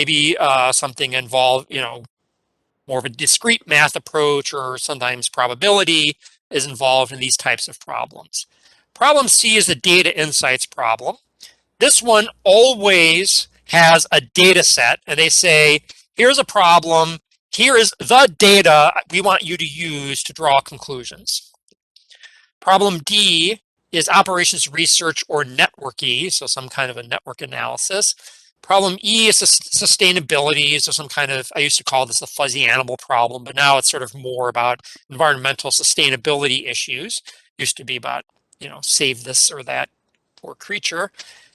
maybe something involved, more of a discrete math approach, or sometimes probability is involved in these types of problems. Problem C is the data insights problem. This one always has a data set, and they say, here's a problem, here is the data we want you to use to draw conclusions. Problem D is operations research or networky, so some kind of a network analysis. Problem E is sustainability, so some kind of, I used to call this a fuzzy animal problem, but now it's sort of more about environmental sustainability issues. Used to be about, save this or that poor creature.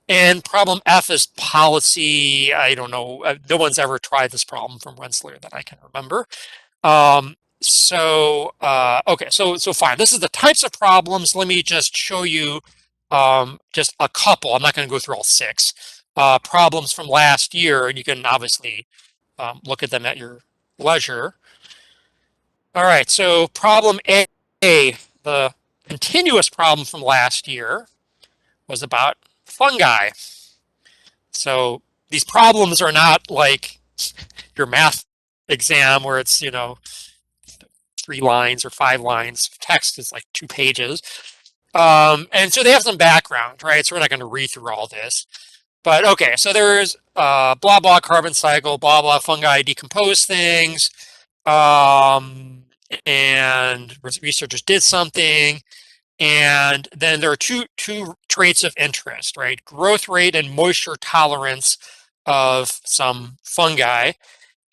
And problem F is policy. I don't know. No one's ever tried this problem from Rensselaer that I can remember. Okay, so fine. This is the types of problems. Let me just show you just a couple. I'm not going to go through all 6 problems from last year, and you can obviously look at them at your leisure. All right, so problem A, the continuous problem from last year, was about fungi. So these problems are not like your math exam where it's, 3 lines or 5 lines. Text is like 2 pages. And so they have some background, right? So we're not going to read through all this. But okay, so there's blah, blah, carbon cycle, blah, blah, fungi decompose things. And researchers did something. And then there are two traits of interest, right? Growth rate and moisture tolerance of some fungi.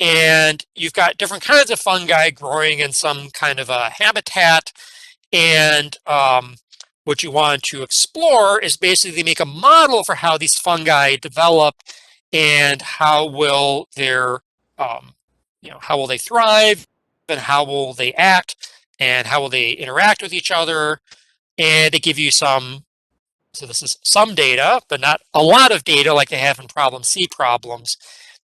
And you've got different kinds of fungi growing in some kind of a habitat. And what you want to explore is basically make a model for how these fungi develop and how will their, how will they thrive and how will they act and how will they interact with each other. And they give you some, so this is some data, but not a lot of data like they have in problem C problems.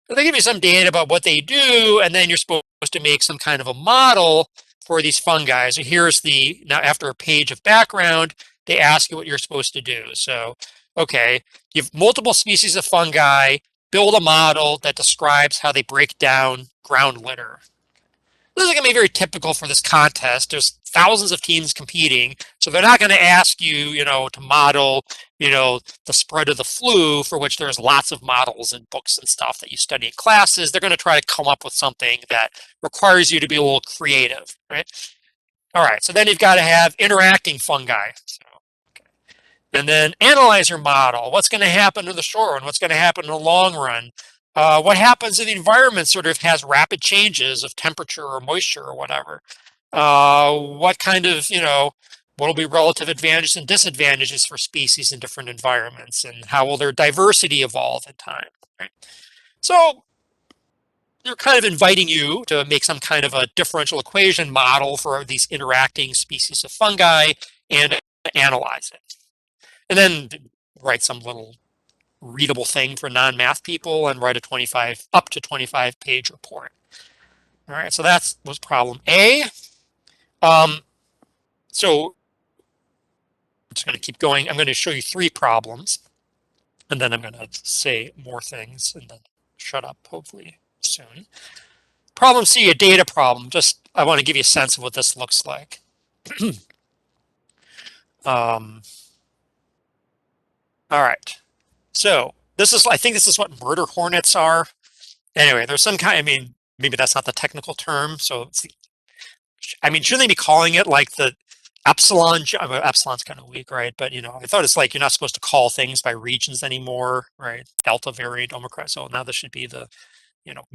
But they give you some data about what they do, and then you're supposed to make some kind of a model for these fungi. So here's now after a page of background, they ask you what you're supposed to do. So, okay, you have multiple species of fungi, build a model that describes how they break down ground litter. This is going to be very typical for this contest. There's thousands of teams competing, so they're not going to ask you, to model, the spread of the flu, for which there's lots of models and books and stuff that you study in classes. They're going to try to come up with something that requires you to be a little creative, right? All right, so then you've got to have interacting fungi. And then analyze your model. What's going to happen in the short run? What's going to happen in the long run? What happens in the environment sort of has rapid changes of temperature or moisture or whatever. What kind of, what will be relative advantages and disadvantages for species in different environments, and how will their diversity evolve in time, right? So they're kind of inviting you to make some kind of a differential equation model for these interacting species of fungi and analyze it. And then write some little readable thing for non-math people and write a up to 25 page report. All right, so that was problem A. So I'm just going to keep going. I'm going to show you 3 problems, and then I'm going to say more things and then shut up hopefully soon. Problem C, a data problem. Just, I want to give you a sense of what this looks like. All right, so I think this is what murder hornets are. Anyway, there's some kind, maybe that's not the technical term. So, shouldn't they be calling it like the epsilon? Epsilon's kind of weak, right? But, I thought it's like you're not supposed to call things by regions anymore, right? Delta variant, Omicron. So now this should be the,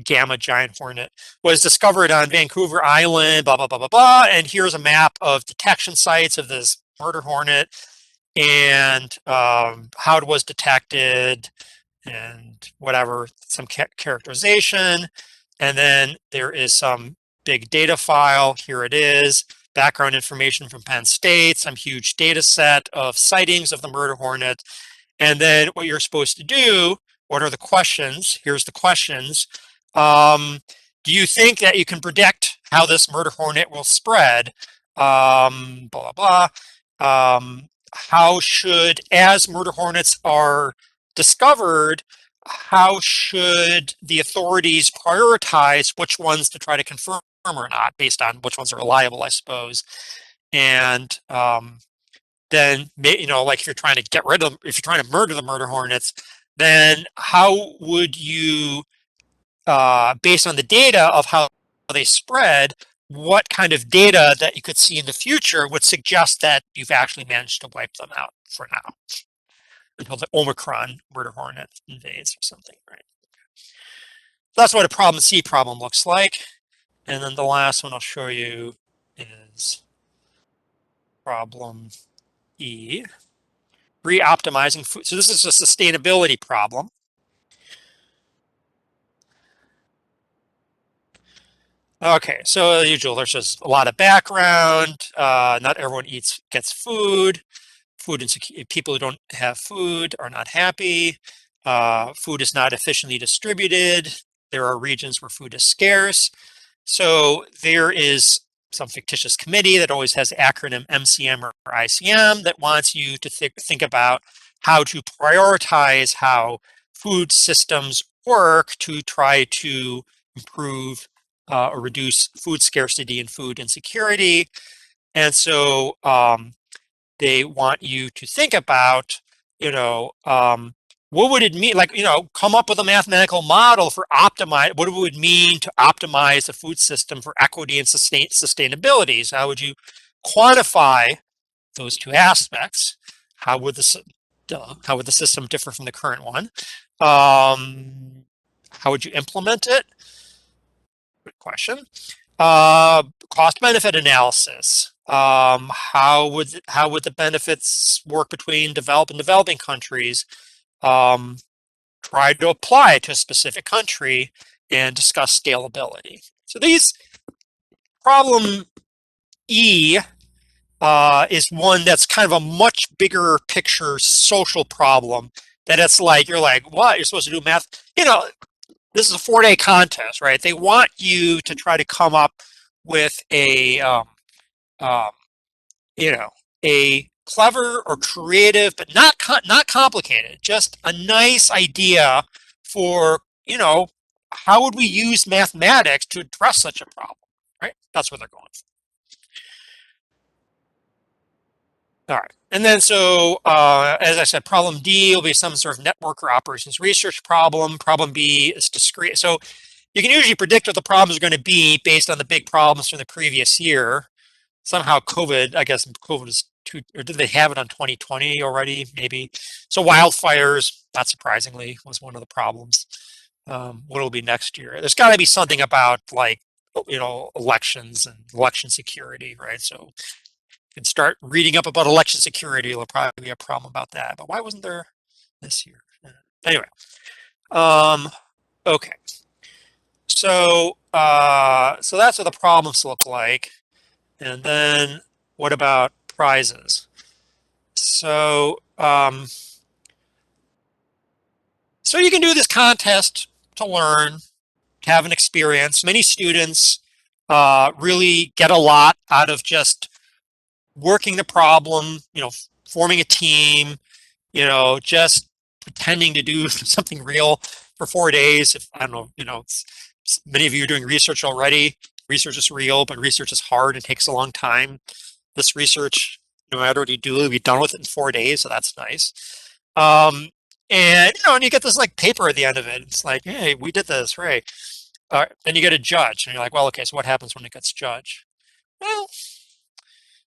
gamma giant hornet. Was discovered on Vancouver Island, blah, blah, blah, blah, blah. And here's a map of detection sites of this murder hornet, and how it was detected, and whatever, some characterization. And then there is some big data file. Here it is, background information from Penn State, some huge data set of sightings of the murder hornet. And then what you're supposed to do, what are the questions? Here's the questions. Do you think that you can predict how this murder hornet will spread? Blah, blah, blah. How should, as murder hornets are discovered, how should the authorities prioritize which ones to try to confirm or not, based on which ones are reliable, I suppose. And then, like if you're trying to get rid of, if you're trying to murder the murder hornets, then how would you, based on the data of how they spread, what kind of data that you could see in the future would suggest that you've actually managed to wipe them out for now until the Omicron murder hornet invades or something, right? That's what a problem C problem looks like. And then the last one I'll show you is problem E, re-optimizing food. So this is a sustainability problem. Okay, so as usual, there's just a lot of background. Not everyone gets food. Food insecure people who don't have food are not happy. Food is not efficiently distributed. There are regions where food is scarce. So there is some fictitious committee that always has the acronym MCM or ICM that wants you to think about how to prioritize how food systems work to try to improve or reduce food scarcity and food insecurity. And so they want you to think about, what would it mean? Like, come up with a mathematical model for what it would mean to optimize the food system for equity and sustainability. So how would you quantify those two aspects? How would the system differ from the current one? How would you implement it? Good question. Cost benefit analysis. How would the benefits work between developed and developing countries? Try to apply it to a specific country and discuss scalability. So these problem E is one that's kind of a much bigger picture social problem that it's like, you're like, what? You're supposed to do math? This is a 4-day contest, right? They want you to try to come up with um, a clever or creative, but not complicated, just a nice idea for, how would we use mathematics to address such a problem, right? That's what they're going for. All right. And then as I said, problem D will be some sort of network or operations research problem. Problem B is discrete. So you can usually predict what the problems are going to be based on the big problems from the previous year. Somehow I guess COVID is too, or did they have it on 2020 already? Maybe. So wildfires, not surprisingly, was one of the problems. What will be next year? There's got to be something about like, elections and election security, right? So can start reading up about election security. There'll probably be a problem about that. But why wasn't there this year? Anyway, okay. So that's what the problems look like. And then what about prizes? So so you can do this contest to learn, to have an experience. Many students really get a lot out of just working the problem, forming a team, just pretending to do something real for 4 days. If I don't know, many of you are doing research already. Research is real, but research is hard and takes a long time. This research, no matter what you do, you'll be done with it in 4 days, so that's nice. And you get this like paper at the end of it. It's like, hey, we did this, right? Then you get a judge, and you're like, well, okay, so what happens when it gets judged? Well,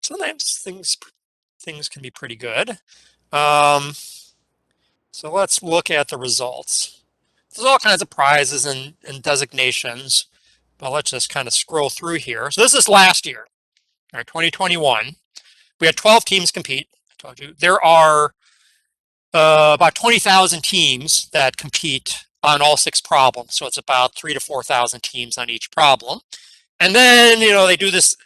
sometimes things can be pretty good. So let's look at the results. There's all kinds of prizes and designations, but let's just kind of scroll through here. So this is last year, all right, 2021. We had 12 teams compete. I told you there are about 20,000 teams that compete on all 6 problems. So it's about 3,000 to 4,000 teams on each problem. And then, they do this.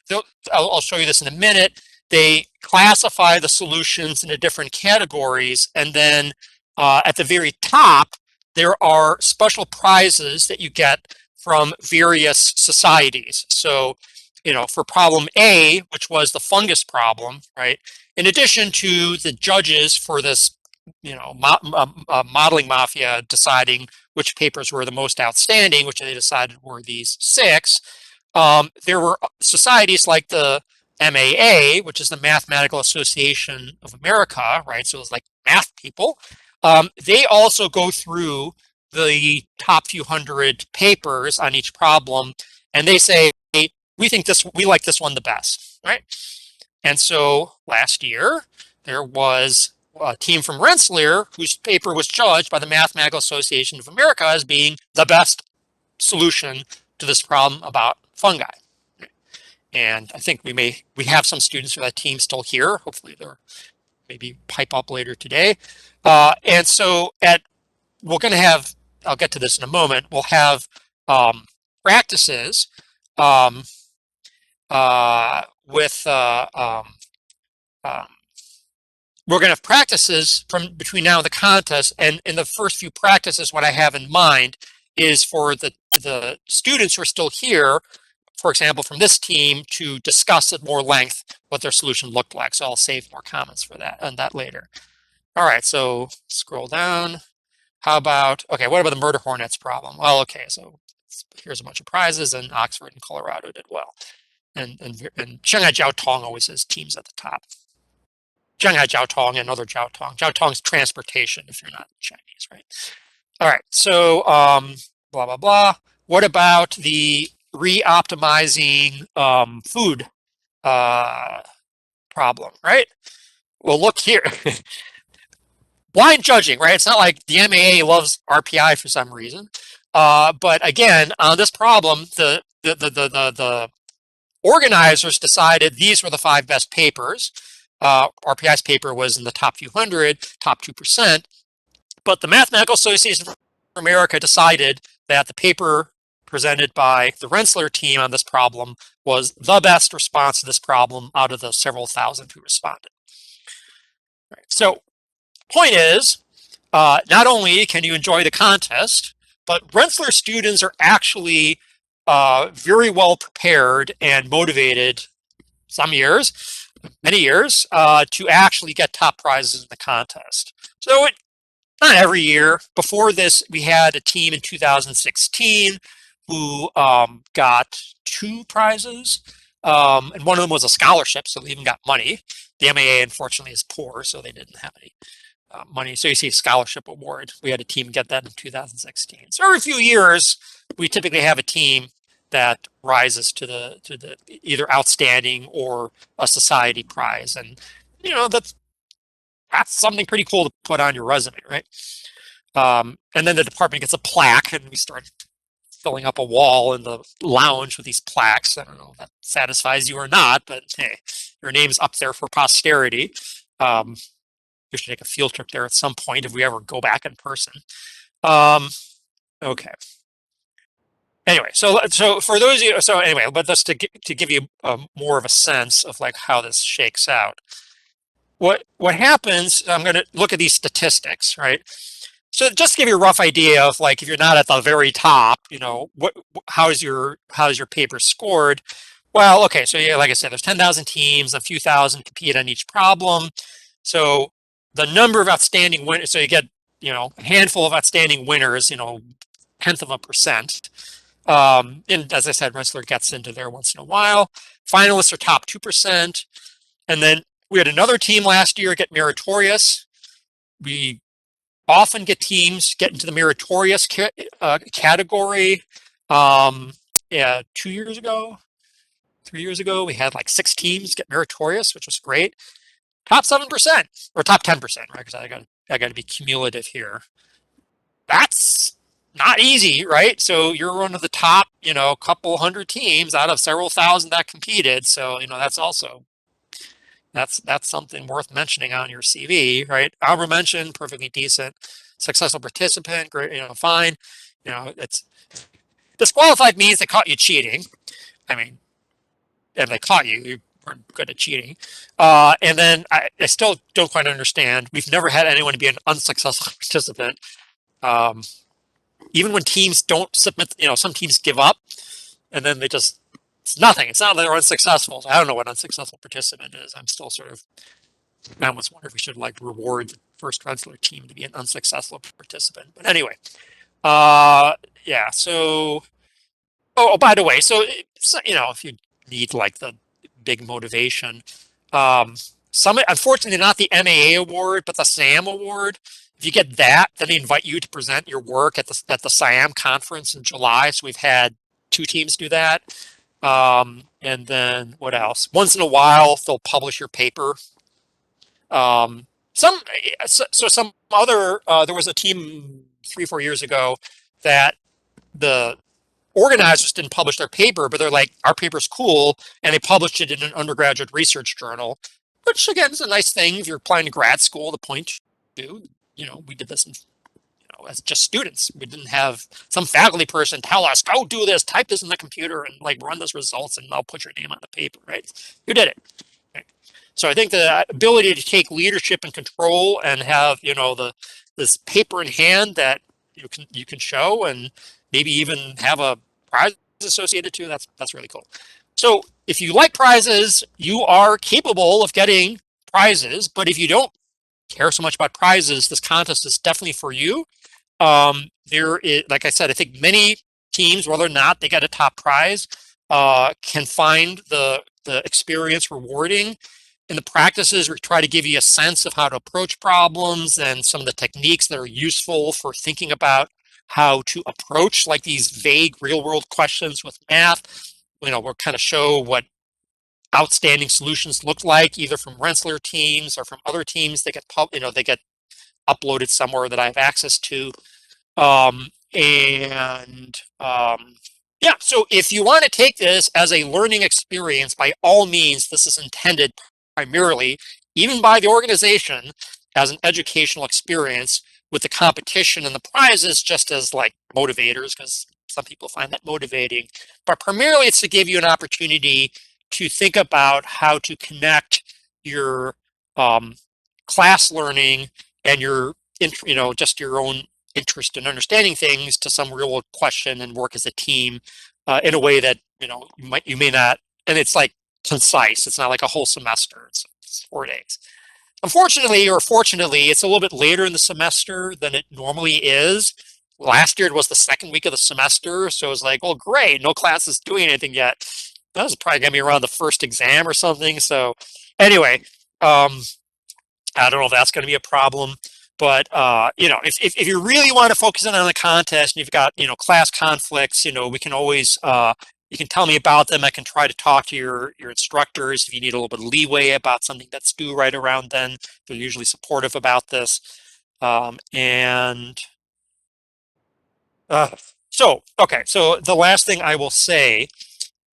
I'll show you this in a minute. They classify the solutions into different categories. And then at the very top, there are special prizes that you get from various societies. So, for problem A, which was the fungus problem, right? In addition to the judges for this, modeling mafia deciding which papers were the most outstanding, which they decided were these six. There were societies like the MAA, which is the Mathematical Association of America, right? So it's like math people. They also go through the top few hundred papers on each problem, and they say, hey, we like this one the best, right? And so last year there was a team from Rensselaer whose paper was judged by the Mathematical Association of America as being the best solution to this problem about fungi. And I think we have some students for that team still here. Hopefully they're maybe pipe up later today. And so we're going to have, I'll get to this in a moment, we'll have practices um, with we're going to have practices from between now and the contest. And in the first few practices, what I have in mind is for the students who are still here, for example, from this team, to discuss at more length what their solution looked like. So I'll save more comments for that on that later. All right, so scroll down. How about, okay, what about the murder hornets problem? Well, okay, so here's a bunch of prizes, and Oxford and Colorado did well. And Shanghai Jiao Tong always has teams at the top. Shanghai Jiao Tong and other Jiao Tong. Jiao Tong's transportation if you're not Chinese, right? All right, so blah, blah, blah. What about the re-optimizing food problem, right? Well, look here. Blind judging, right? It's not like the MAA loves RPI for some reason. But again, on this problem, the organizers decided these were the 5 best papers. RPI's paper was in the top few hundred, top 2%. But the Mathematical Association of America decided that the paper presented by the Rensselaer team on this problem was the best response to this problem out of the several thousand who responded. Right. So point is, not only can you enjoy the contest, but Rensselaer students are actually very well prepared and motivated some years, many years, to actually get top prizes in the contest. So not every year. Before this, we had a team in 2016 who got 2 prizes, and one of them was a scholarship, so they even got money. The MAA, unfortunately, is poor, so they didn't have any money. So you see a scholarship award. We had a team get that in 2016. So every few years, we typically have a team that rises to the either outstanding or a society prize, and that's something pretty cool to put on your resume, right? And then the department gets a plaque, and we start filling up a wall in the lounge with these plaques. I don't know if that satisfies you or not, but hey, your name's up there for posterity. We should take a field trip there at some point if we ever go back in person. Okay. Anyway, so for those of you, so anyway, but just to give you more of a sense of like how this shakes out. What happens? I'm going to look at these statistics, right? So just to give you a rough idea of like if you're not at the very top, how's your paper scored? Well, okay, so yeah, like I said, there's 10,000 teams, a few thousand compete on each problem. So the number of outstanding winners, so you get a handful of outstanding winners, 0.1%. And as I said, Rensselaer gets into there once in a while. Finalists are top 2%, and then we had another team last year get meritorious. We often get teams get into the meritorious category. 2 years ago, 3 years ago, we had like 6 teams get meritorious, which was great. Top 7% or top 10%, right? Because I got to be cumulative here. That's not easy, right? So you're one of the top, couple hundred teams out of several thousand that competed. So that's also that's something worth mentioning on your CV, right? Honorable mention, perfectly decent, successful participant, great, fine. It's disqualified means they caught you cheating. I mean, and they caught you. You weren't good at cheating. And then I still don't quite understand. We've never had anyone be an unsuccessful participant. Even when teams don't submit, some teams give up, and then it's nothing. It's not that they're unsuccessful. I don't know what unsuccessful participant is. I'm still sort of I almost wonder if we should like reward the first Rensselaer team to be an unsuccessful participant. But anyway, uh, yeah. So, by the way, so if you need like the big motivation, um, some unfortunately not the MAA award, but the SAM award. If you get that, then they invite you to present your work at the SIAM conference in July. So we've had two teams do that. And then what else? Once in a while, they'll publish your paper. Um, some so some other there was a team 3 4 years ago that the organizers didn't publish their paper, but they're like, our paper's cool, and they published it in an undergraduate research journal, which again is a nice thing if you're applying to grad school. The point to, we did this as just students. We didn't have some faculty person tell us, go do this, type this in the computer, and like run those results, and I'll put your name on the paper, right? You did it. Right? So I think the ability to take leadership and control and have this paper in hand that you can show and maybe even have a prize associated to, that's really cool. So if you like prizes, you are capable of getting prizes, but if you don't care so much about prizes, this contest is definitely for you. There is, like I said, I think many teams, whether or not they get a top prize, can find the experience rewarding. In the practices, we try to give you a sense of how to approach problems and some of the techniques that are useful for thinking about how to approach like these vague real world questions with math. We'll kind of show what outstanding solutions look like, either from Rensselaer teams or from other teams that they get uploaded somewhere that I have access to. And yeah, so if you want to take this as a learning experience, by all means, this is intended primarily, even by the organization, as an educational experience, with the competition and the prizes just as like motivators, because some people find that motivating. But primarily it's to give you an opportunity to think about how to connect your class learning and your just your own interest in understanding things to some real world question and work as a team in a way that you may not, and it's like concise. It's not like a whole semester. It's 4 days. Unfortunately or fortunately, it's a little bit later in the semester than it normally is. Last year it was the second week of the semester, so it was like, well, great, no class is doing anything yet. That was probably gonna be around the first exam or something. So anyway, I don't know if that's going to be a problem, but if you really want to focus in on the contest and you've got class conflicts, we can always you can tell me about them. I can try to talk to your instructors if you need a little bit of leeway about something that's due right around then. They're usually supportive about this. And okay, so the last thing I will say,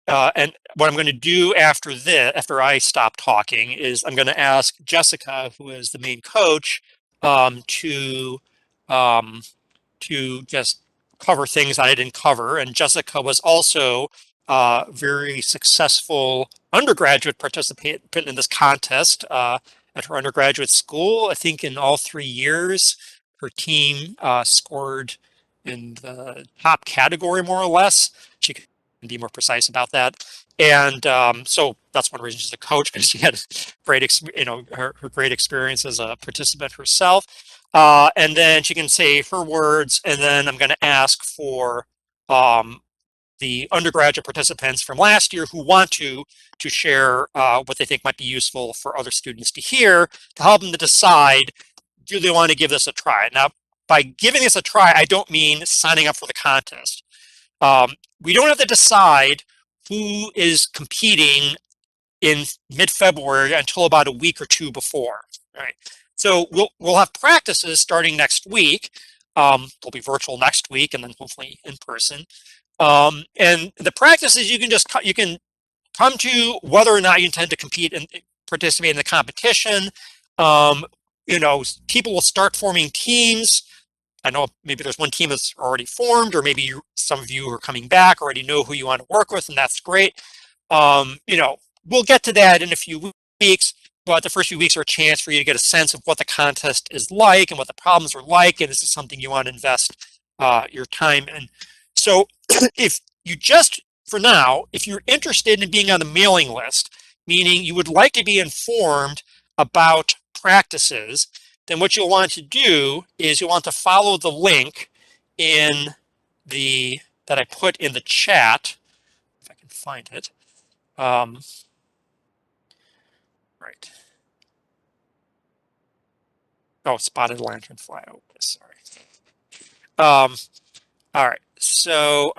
and what I'm going to do after this, after I stop talking, is I'm going to ask Jessica, who is the main coach, to just cover things I didn't cover. And Jessica was also a very successful undergraduate participant in this contest at her undergraduate school. I think in all 3 years, her team scored in the top category, more or less. She can be more precise about that. And so that's one reason she's a coach, because she had her great experience as a participant herself. And then she can say her words, and then I'm going to ask for the undergraduate participants from last year who want to share what they think might be useful for other students to hear, to help them to decide, do they want to give this a try? Now, by giving this a try, I don't mean signing up for the contest. We don't have to decide who is competing in mid-February until about a week or two before. Right. So we'll have practices starting next week. They'll be virtual next week, and then hopefully in person. And the practices you can come to whether or not you intend to compete and participate in the competition. People will start forming teams. I know maybe there's one team that's already formed, or maybe some of you who are coming back already know who you want to work with, and that's great. We'll get to that in a few weeks, but the first few weeks are a chance for you to get a sense of what the contest is like and what the problems are like, and is this something you want to invest your time in? So if you for now, if you're interested in being on the mailing list, meaning you would like to be informed about practices, then what you'll want to do is you'll want to follow the link in the that I put in the chat, if I can find it. Right. Oh, spotted lanternfly. Oh, sorry. All right. So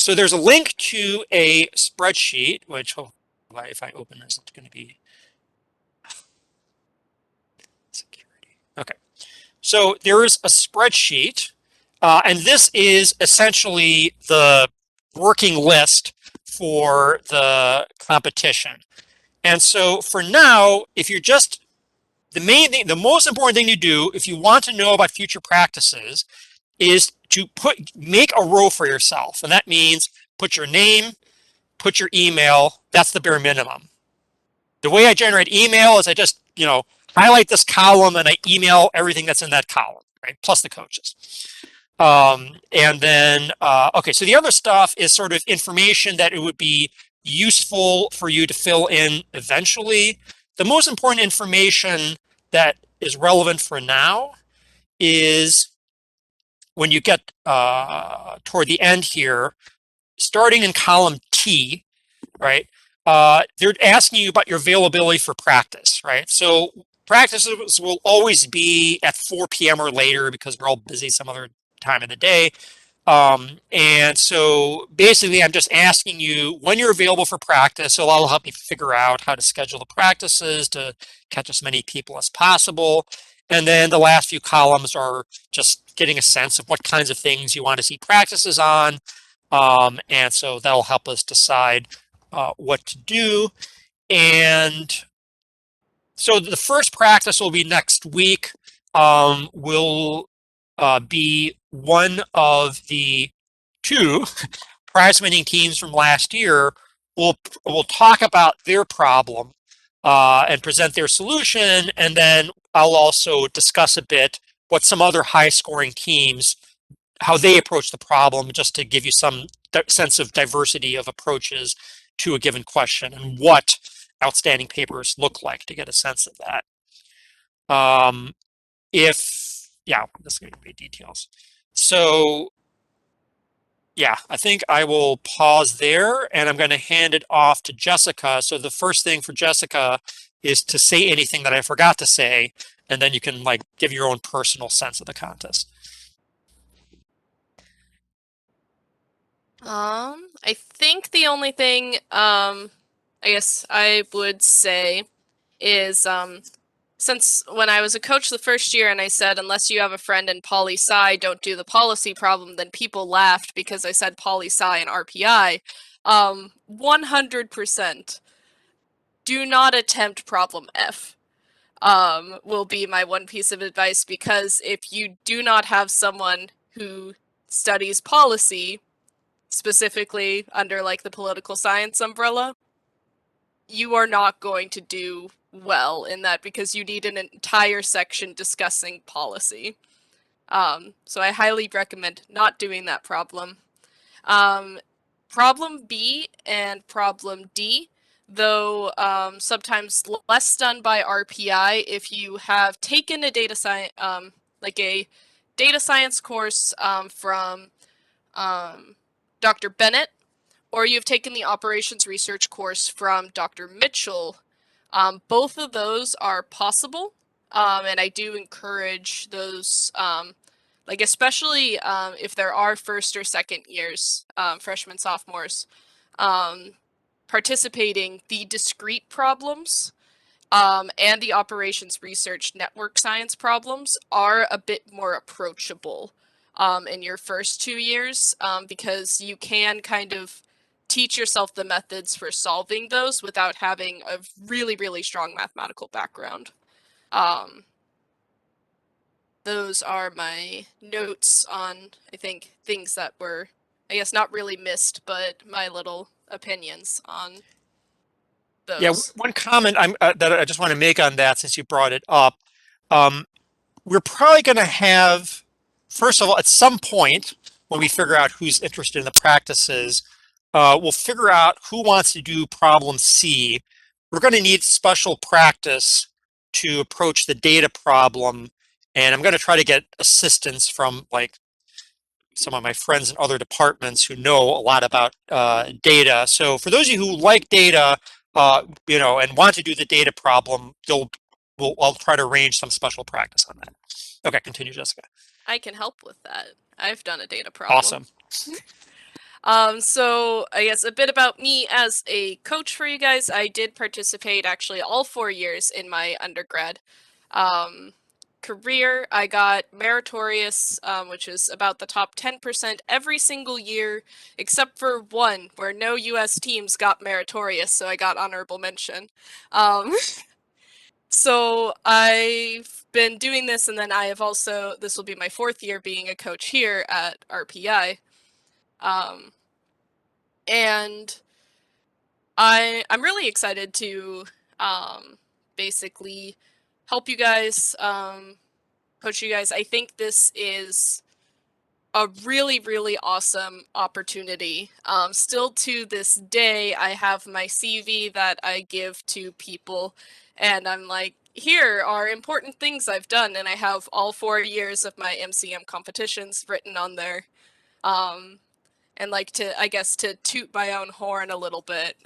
there's a link to a spreadsheet, which if I open this, it's going to be security. Okay. So there is a spreadsheet, and this is essentially the working list for the competition. And so for now, if you're just the main thing, the most important thing to do if you want to know about future practices is to make a row for yourself. And that means put your name, put your email. That's the bare minimum. The way I generate email is I just, highlight this column and I email everything that's in that column, right? Plus the coaches. And then, okay, so the other stuff is sort of information that it would be useful for you to fill in eventually. The most important information that is relevant for now is when you get toward the end here, starting in column T, right? They're asking you about your availability for practice, right? So practices will always be at 4 p.m. or later because we're all busy some other time of the day. And so basically I'm just asking you when you're available for practice, so that'll help me figure out how to schedule the practices to catch as many people as possible. And then the last few columns are just getting a sense of what kinds of things you want to see practices on. And so that'll help us decide what to do. And so the first practice will be next week. Will be one of the two prize winning teams from last year will talk about their problem and present their solution, and then I'll also discuss a bit what some other high scoring teams, how they approach the problem, just to give you some sense of diversity of approaches to a given question and what outstanding papers look like to get a sense of that. This is going to be details. So yeah, I think I will pause there and I'm going to hand it off to Jessica. So the first thing for Jessica is to say anything that I forgot to say, and then you can give your own personal sense of the contest. I think the only thing, I guess I would say is, since when I was a coach the first year and I said, unless you have a friend in poli-sci, don't do the policy problem, then people laughed because I said poli-sci and RPI. 100% do not attempt problem F. Will be my one piece of advice, because if you do not have someone who studies policy, specifically under the political science umbrella, you are not going to do well in that, because you need an entire section discussing policy. So I highly recommend not doing that problem. Problem B and problem D, though sometimes less done by RPI, if you have taken a data science, a data science course from Dr. Bennett, or you've taken the operations research course from Dr. Mitchell. Both of those are possible, and I do encourage those, especially if there are first or second years, freshmen, sophomores, participating. The discrete problems and the operations research network science problems are a bit more approachable in your first 2 years, because you can kind of teach yourself the methods for solving those without having a really, really strong mathematical background. Those are my notes on, I think, things that were, I guess, not really missed, but my little opinions on those. Yeah, one comment that I just want to make on that, since you brought it up, we're probably going to have, first of all, at some point when we figure out who's interested in the practices, we'll figure out who wants to do problem C. We're going to need special practice to approach the data problem, and I'm going to try to get assistance from like some of my friends in other departments who know a lot about data. So for those of you who like data, and want to do the data problem, I'll try to arrange some special practice on that. Okay, continue, Jessica. I can help with that. I've done a data problem. Awesome. So I guess a bit about me as a coach for you guys. I did participate actually all 4 years in my undergrad career. I got meritorious, which is about the top 10% every single year, except for one where no US teams got meritorious, so I got honorable mention. So I've been doing this, and then I have also, this will be my 4th year being a coach here at RPI. And I'm really excited to basically help you guys, coach you guys. I think this is a really, really awesome opportunity. Still to this day, I have my CV that I give to people, and I'm like, here are important things I've done, and I have all 4 years of my MCM competitions written on there. And like to, I guess, to toot my own horn a little bit,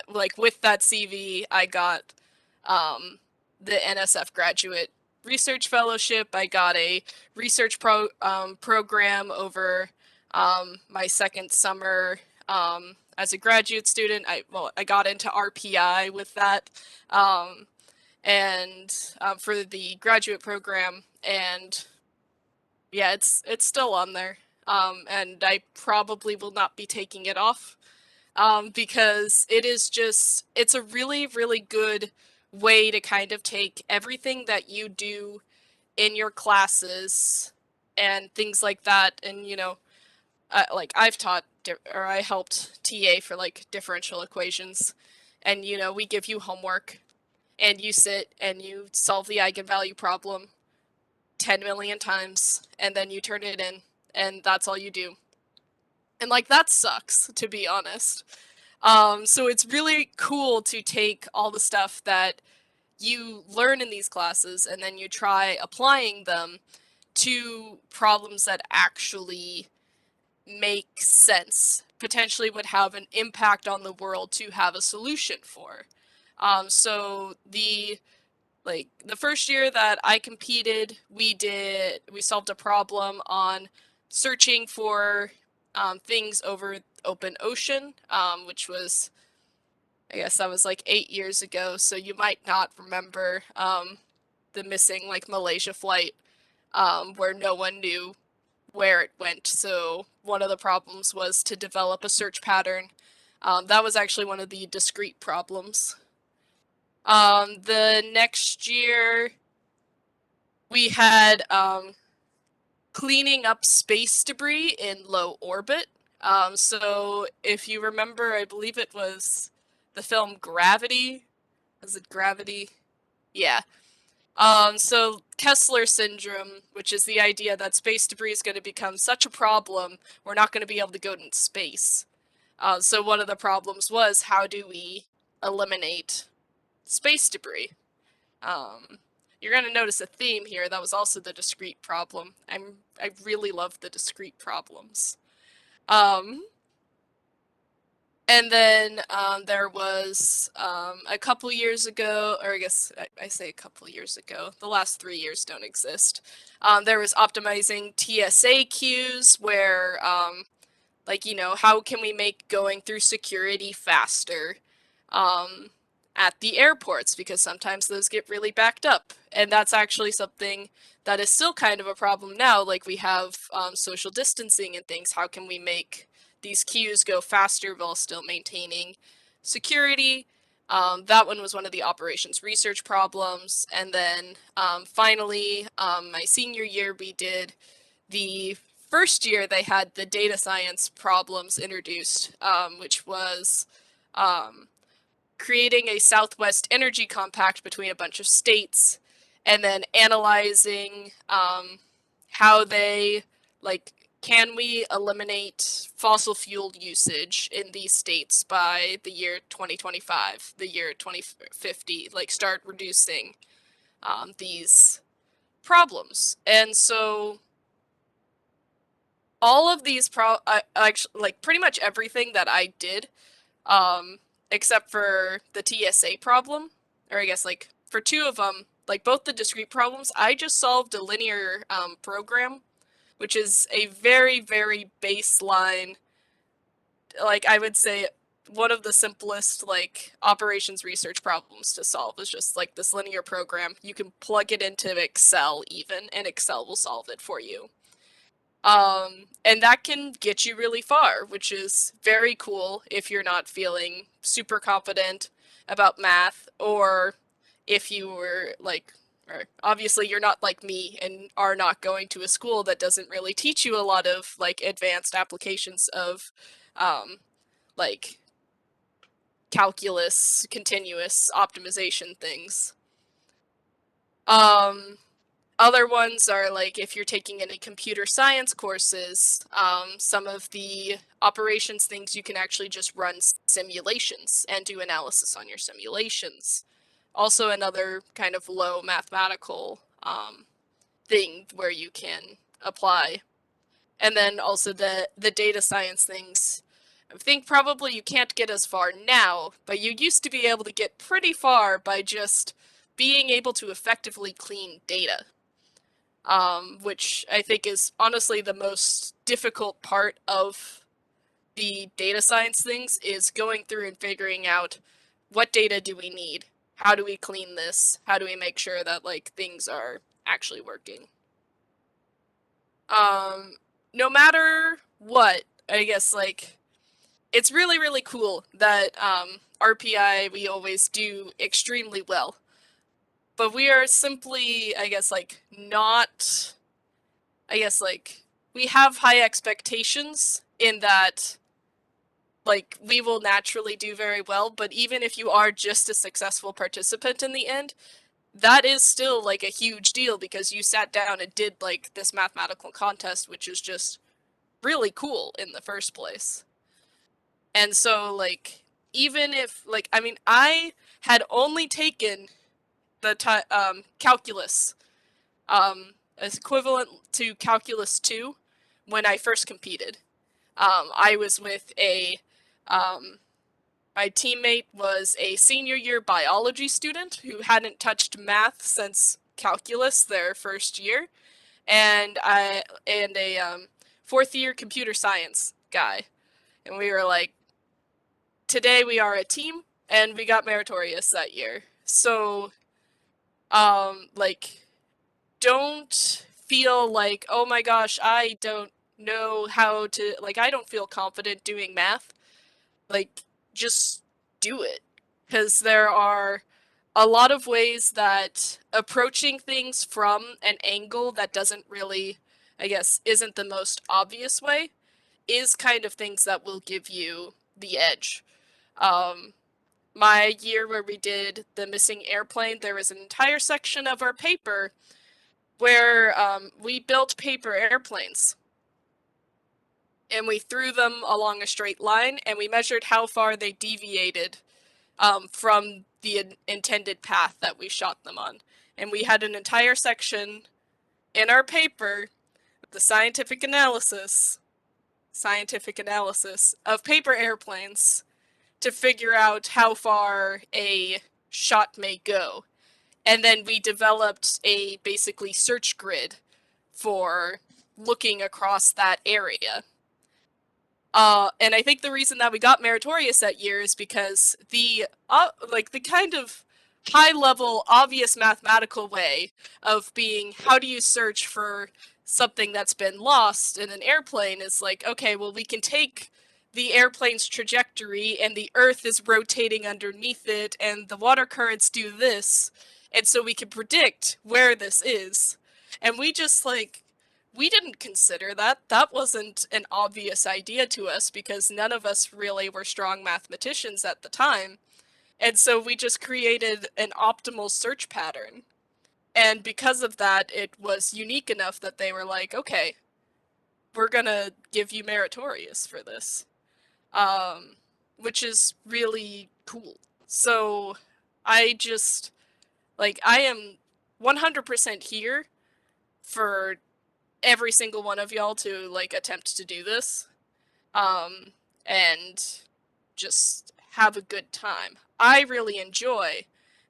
like with that CV, I got the NSF Graduate Research Fellowship. I got a research program over my second summer as a graduate student. I got into RPI with that, and for the graduate program, and yeah, it's still on there. And I probably will not be taking it off, because it's a really, really good way to kind of take everything that you do in your classes and things like that. And, like I've taught, or I helped TA for like differential equations. And, we give you homework and you sit and you solve the eigenvalue problem 10 million times and then you turn it in and that's all you do. And like that sucks, to be honest. So it's really cool to take all the stuff that you learn in these classes and then you try applying them to problems that actually make sense, potentially would have an impact on the world to have a solution for. So the first year that I competed, we solved a problem on searching for things over open ocean, which was, I guess that was like 8 years ago. So you might not remember the missing like Malaysia flight, where no one knew where it went. So one of the problems was to develop a search pattern. That was actually one of the discrete problems. The next year, we had cleaning up space debris in low orbit. So if you remember, I believe it was the film Gravity. Was it Gravity? Yeah. So Kessler syndrome, which is the idea that space debris is going to become such a problem, we're not going to be able to go into space. So one of the problems was, how do we eliminate space debris? You're going to notice a theme here. That was also the discrete problem. I really love the discrete problems. And then there was a couple years ago, or I guess I say a couple years ago, the last 3 years don't exist. There was optimizing TSA queues where, like, how can we make going through security faster at the airports, because sometimes those get really backed up. And that's actually something that is still kind of a problem now. Like we have social distancing and things. How can we make these queues go faster while still maintaining security? That one was one of the operations research problems. And then finally, my senior year, we did the first year they had the data science problems introduced, which was creating a Southwest energy compact between a bunch of states and then analyzing how they like can we eliminate fossil fuel usage in these states by the year 2025, the year 2050, like start reducing these problems. And so all of these actually, like pretty much everything that I did, except for the TSA problem, or I guess like for two of them, like both the discrete problems, I just solved a linear program, which is a very, very baseline, like I would say one of the simplest like operations research problems to solve is just like this linear program. You can plug it into Excel even, and Excel will solve it for you. And that can get you really far, which is very cool if you're not feeling super confident about math, or if you were like, or obviously you're not like me and are not going to a school that doesn't really teach you a lot of like advanced applications of um, like calculus, continuous optimization things. Um, Other ones are like if you're taking any computer science courses, some of the operations things you can actually just run simulations and do analysis on your simulations. Also, another kind of low mathematical thing where you can apply. And then also the data science things. I think probably you can't get as far now, but you used to be able to get pretty far by just being able to effectively clean data, which I think is honestly the most difficult part of the data science things, is going through and figuring out what data do we need, how do we clean this, how do we make sure that like things are actually working. No matter what, I guess like it's really, really cool that RPI we always do extremely well, but we are simply, I guess, like not, I guess like we have high expectations in that like we will naturally do very well, but even if you are just a successful participant in the end, that is still like a huge deal because you sat down and did like this mathematical contest, which is just really cool in the first place. And so like even if like I mean I had only taken the calculus as equivalent to calculus 2 when I first competed. I was with a my teammate was a senior year biology student who hadn't touched math since calculus their first year, and a fourth year computer science guy, and we were like, today we are a team, and we got meritorious that year. So, like, don't feel like, oh my gosh, I don't know how to, like, I don't feel confident doing math. Like, just do it. Because there are a lot of ways that approaching things from an angle that doesn't really, I guess, isn't the most obvious way, is kind of things that will give you the edge. Um, my year where we did the missing airplane, there was an entire section of our paper where we built paper airplanes. And we threw them along a straight line, and we measured how far they deviated from the intended path that we shot them on. And we had an entire section in our paper, the scientific analysis of paper airplanes to figure out how far a shot may go. And then we developed a basically search grid for looking across that area. And I think the reason that we got meritorious that year is because the like the kind of high level obvious mathematical way of being, how do you search for something that's been lost in an airplane, is like, okay, well, we can take the airplane's trajectory and the earth is rotating underneath it and the water currents do this, and so we can predict where this is. And we just like, we didn't consider that. That wasn't an obvious idea to us because none of us really were strong mathematicians at the time. And so we just created an optimal search pattern. And because of that, it was unique enough that they were like, okay, we're gonna give you meritorious for this, um, which is really cool. So I just like I am 100% here for every single one of y'all to like attempt to do this, um, and just have a good time. I really enjoy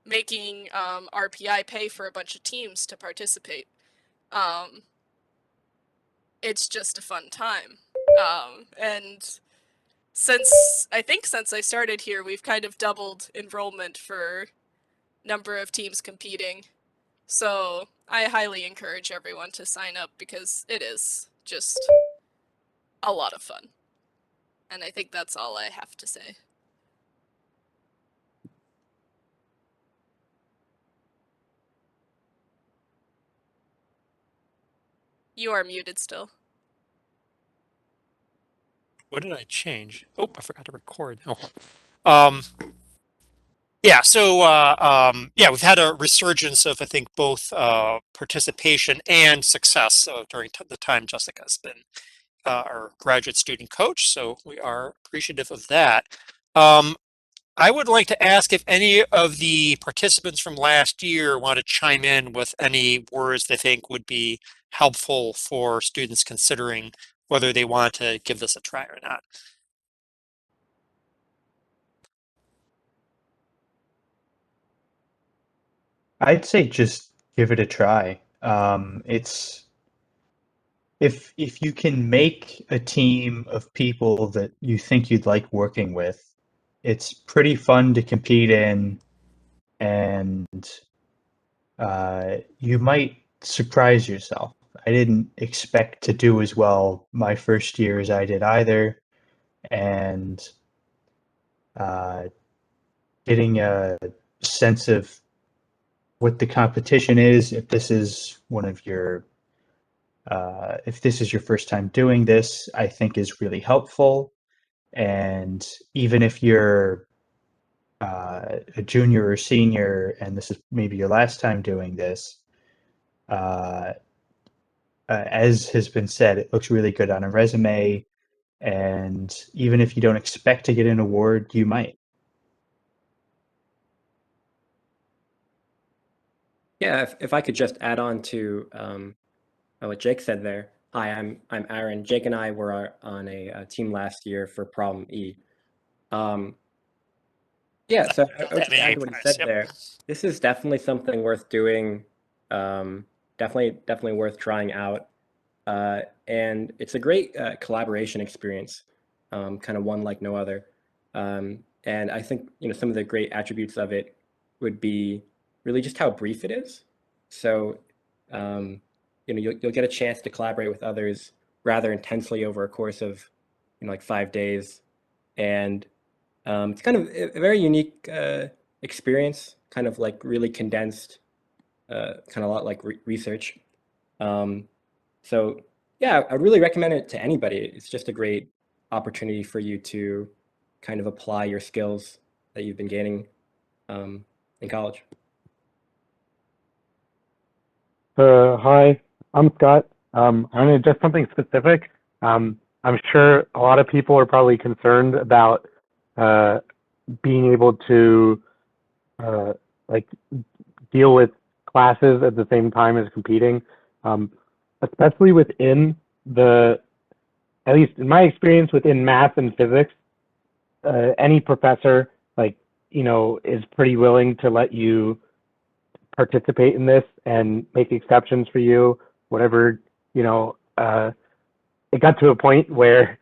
making RPI pay for a bunch of teams to participate. Um, it's just a fun time. And since I started here, we've kind of doubled enrollment for number of teams competing. So I highly encourage everyone to sign up because it is just a lot of fun. And I think that's all I have to say. You are muted still. What did I change? Oh, I forgot to record. Oh. Um, yeah, so yeah, we've had a resurgence of, I think, both participation and success during the time Jessica's been our graduate student coach. So we are appreciative of that. Um, I would like to ask if any of the participants from last year want to chime in with any words they think would be helpful for students considering whether they want to give this a try or not. I'd say just give it a try. It's if you can make a team of people that you think you'd like working with, it's pretty fun to compete in, and you might surprise yourself. I didn't expect to do as well my first year as I did either, and uh, getting a sense of what the competition is, if this is one of your if this is your first time doing this, I think is really helpful. And even if you're a junior or senior and this is maybe your last time doing this, uh, as has been said, it looks really good on a resume. And even if you don't expect to get an award, you might. Yeah, if I could just add on to what Jake said there. Hi, I'm Aaron. Jake and I were on a team last year for Problem E. Um, yeah, so I would just add to what he said Yep. there. This is definitely something worth doing. Definitely worth trying out. And it's a great collaboration experience, kind of one like no other. And I think some of the great attributes of it would be really just how brief it is. So you'll get a chance to collaborate with others rather intensely over a course of like 5 days, and it's kind of a very unique experience, kind of like really condensed, kind of a lot like research. Um, so yeah, I really recommend it to anybody. It's just a great opportunity for you to kind of apply your skills that you've been gaining in college. Hi, I'm Scott. I'm going to just something specific. I'm sure a lot of people are probably concerned about uh, being able to uh, like deal with classes at the same time as competing, um, especially within the, at least in my experience within math and physics. Any professor, like, is pretty willing to let you participate in this and make exceptions for you, whatever, it got to a point where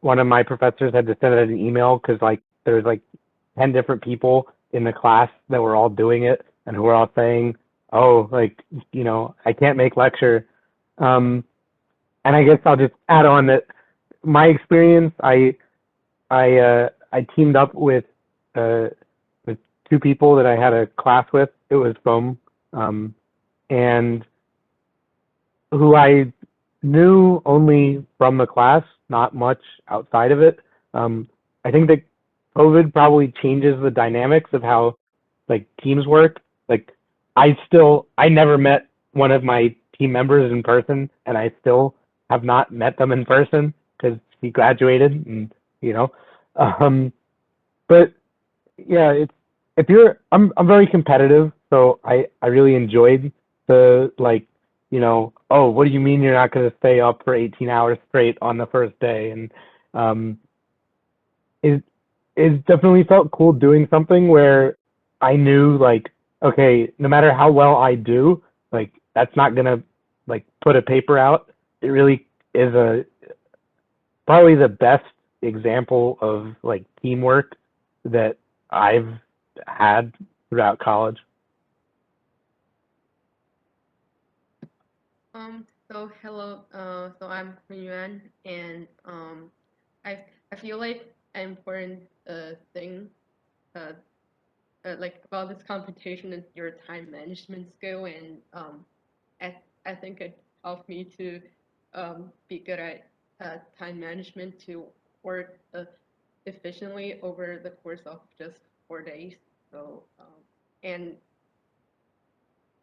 one of my professors had to send out an email because like there was like 10 different people in the class that were all doing it and who were all saying, oh, like, I can't make lecture. And I guess I'll just add on that my experience, I teamed up uh, with two people that I had a class with. It was foam, and who I knew only from the class, not much outside of it. I think that COVID probably changes the dynamics of how like teams work. Like I never met one of my team members in person, and I still have not met them in person because he graduated, and you know, um, but yeah, it's if you're I'm very competitive, so I really enjoyed the like, oh, what do you mean you're not going to stay up for 18 hours straight on the first day? And um, it it definitely felt cool doing something where I knew like, okay, no matter how well I do, like that's not gonna like put a paper out. It really is a probably the best example of like teamwork that I've had throughout college. So hello, so I'm Yuan, and I I feel like an important thing uh, like about this competition is your time management skill, and I think it helped me to be good at time management to work efficiently over the course of just 4 days. So and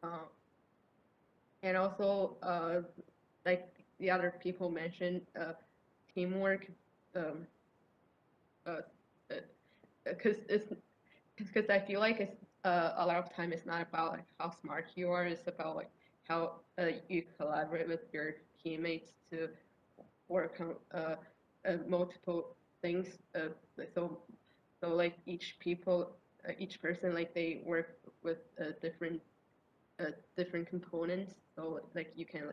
uh, and also like the other people mentioned, teamwork, um, because because I feel like it's a lot of time it's not about like how smart you are, it's about like how you collaborate with your teammates to work on multiple things. So like each person like they work with different components. So like you can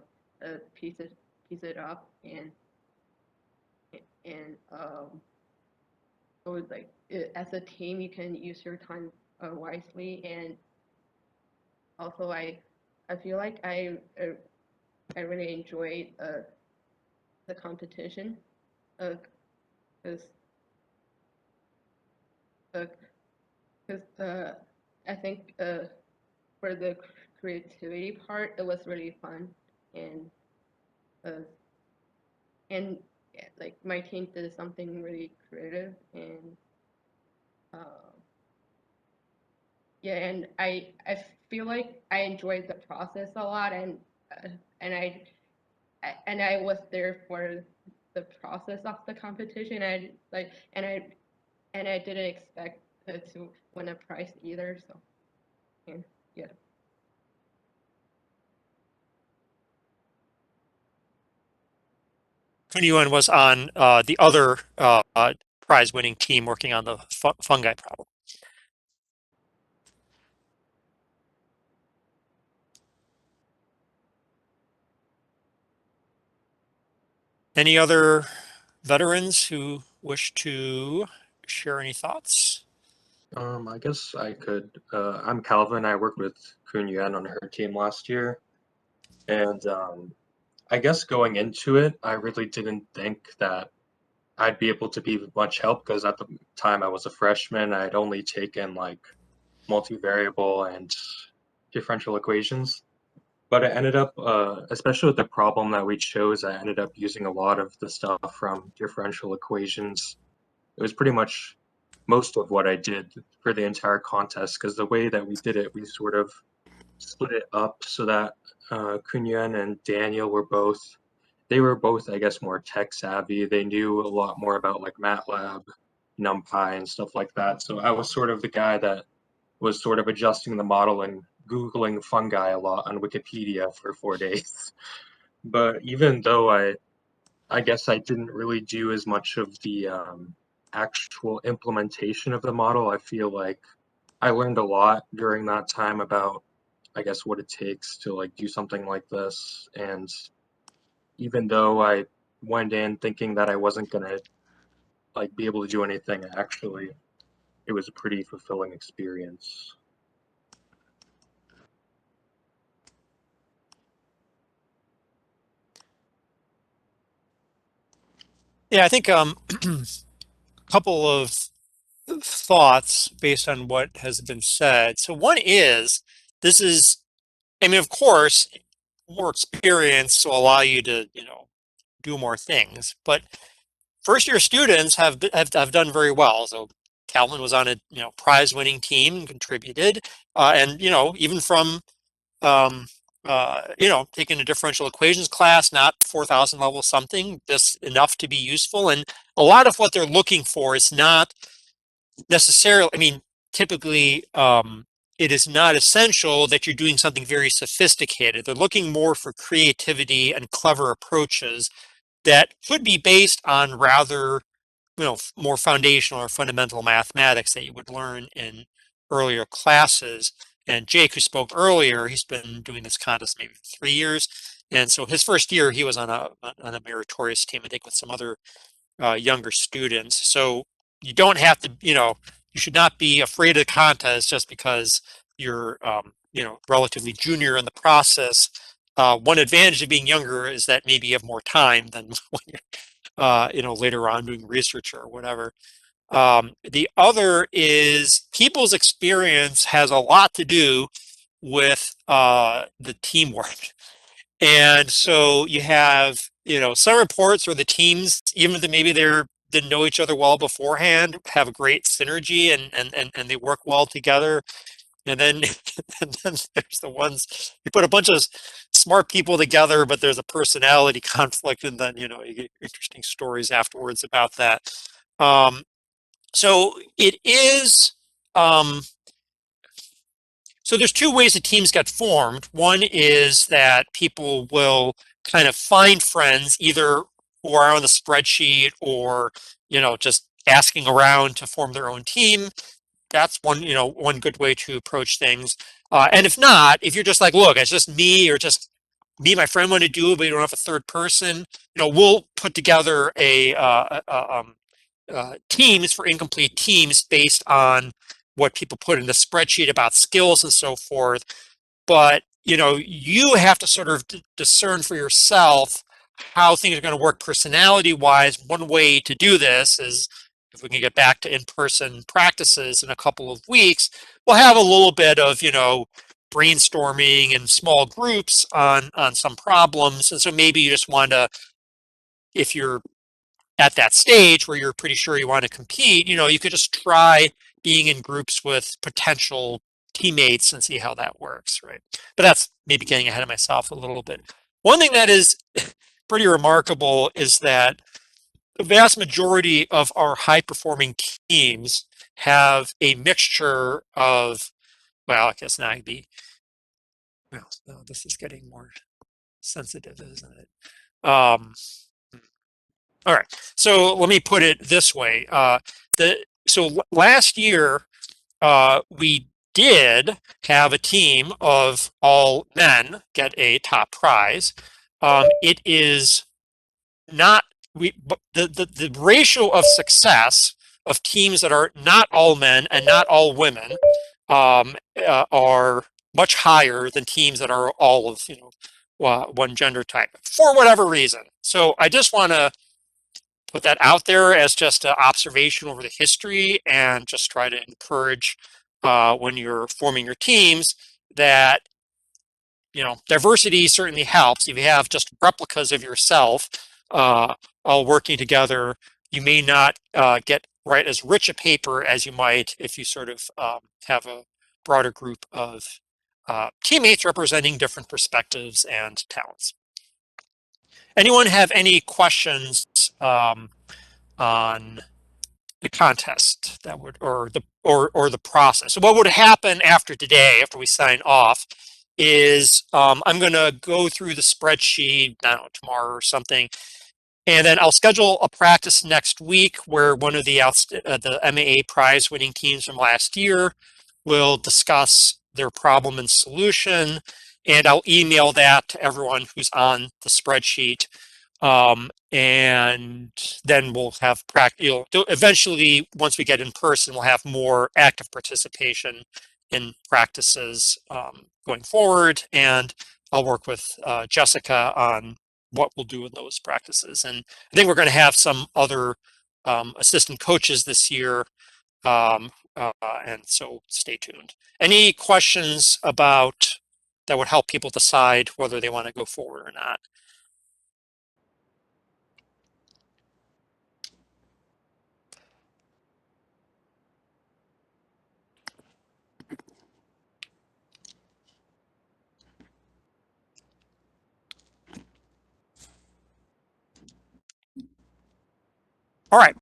piece it up and so like as a team you can use your time wisely. And also I feel like I really enjoyed the competition because I think for the creativity part it was really fun. And uh, and yeah, like my team did something really creative. And uh, yeah, and I feel like I enjoyed the process a lot. And I was there for the process of the competition. And I didn't expect to win a prize either. So and yeah. Kunyuan was on the other prize-winning team working on the fungi problem. Any other veterans who wish to share any thoughts? I guess I could. I'm Calvin. I worked with Kun Yuan on her team last year, and I guess going into it, I really didn't think that I'd be able to be much help because at the time I was a freshman. I'd only taken like multivariable and differential equations, but I ended up, especially with the problem that we chose, I ended up using a lot of the stuff from differential equations. It was pretty much most of what I did for the entire contest because the way that we did it, we sort of split it up so that Kunyan and Daniel were both, I guess, more tech savvy. They knew a lot more about like MATLAB, NumPy, and stuff like that. So I was sort of the guy that was sort of adjusting the model and Googling fungi a lot on Wikipedia for 4 days. But even though I guess I didn't really do as much of the actual implementation of the model. I feel like I learned a lot during that time about, I guess, what it takes to like do something like this. And even though I went in thinking that I wasn't gonna like be able to do anything, actually, it was a pretty fulfilling experience. Yeah, I think couple of thoughts based on what has been said. So one is, this is, I mean, of course, more experience will allow you to, do more things, but first year students have done very well. So Calvin was on a, prize winning team and contributed, and, even from, um, taking a differential equations class, not 4,000 level something, just enough to be useful. And a lot of what they're looking for is not necessarily, I mean, typically, it is not essential that you're doing something very sophisticated. They're looking more for creativity and clever approaches that could be based on rather, more foundational or fundamental mathematics that you would learn in earlier classes. And Jake, who spoke earlier, he's been doing this contest maybe for 3 years. And so his first year, he was on a meritorious team, I think, with some other younger students. So you don't have to, you should not be afraid of the contest just because you're, relatively junior in the process. One advantage of being younger is that maybe you have more time than when you're, later on doing research or whatever. The other is people's experience has a lot to do with the teamwork. And so you have, some reports where the teams, even though maybe they're didn't know each other well beforehand, have a great synergy and they work well together. And then, and then there's the ones you put a bunch of smart people together, but there's a personality conflict, and then you get interesting stories afterwards about that. So it is. So there's two ways that teams get formed. One is that people will kind of find friends either who are on the spreadsheet or, just asking around to form their own team. That's one good way to approach things. And if not, if you're just like, look, it's just me or just me and my friend want to do it, but you don't have a third person, we'll put together teams for incomplete teams based on what people put in the spreadsheet about skills and so forth. But you have to sort of discern for yourself how things are going to work personality wise. One way to do this is, if we can get back to in-person practices in a couple of weeks, we'll have a little bit of brainstorming in small groups on some problems. And so maybe you just want to, if you're at that stage where you're pretty sure you want to compete, you could just try being in groups with potential teammates and see how that works, right? But that's maybe getting ahead of myself a little bit. One thing that is pretty remarkable is that the vast majority of our high performing teams have a mixture of, well, I guess now I'd be, well, no, this is getting more sensitive, isn't it? All right, so let me put it this way. Last year, we did have a team of all men get a top prize. It is not but the ratio of success of teams that are not all men and not all women are much higher than teams that are all of one gender type for whatever reason. So I just want to put that out there as just an observation over the history and just try to encourage when you're forming your teams that diversity certainly helps. If you have just replicas of yourself all working together, you may not get right as rich a paper as you might if you sort of have a broader group of teammates representing different perspectives and talents. Anyone have any questions on the contest that would or the process? So what would happen after today, after we sign off, is I'm going to go through the spreadsheet, I don't know, tomorrow or something, and then I'll schedule a practice next week where one of the MAA prize winning teams from last year will discuss their problem and solution, and I'll email that to everyone who's on the spreadsheet. And then we'll have eventually, once we get in person, we'll have more active participation in practices going forward. And I'll work with Jessica on what we'll do in those practices. And I think we're going to have some other assistant coaches this year. And so stay tuned. Any questions about that would help people decide whether they want to go forward or not? All right.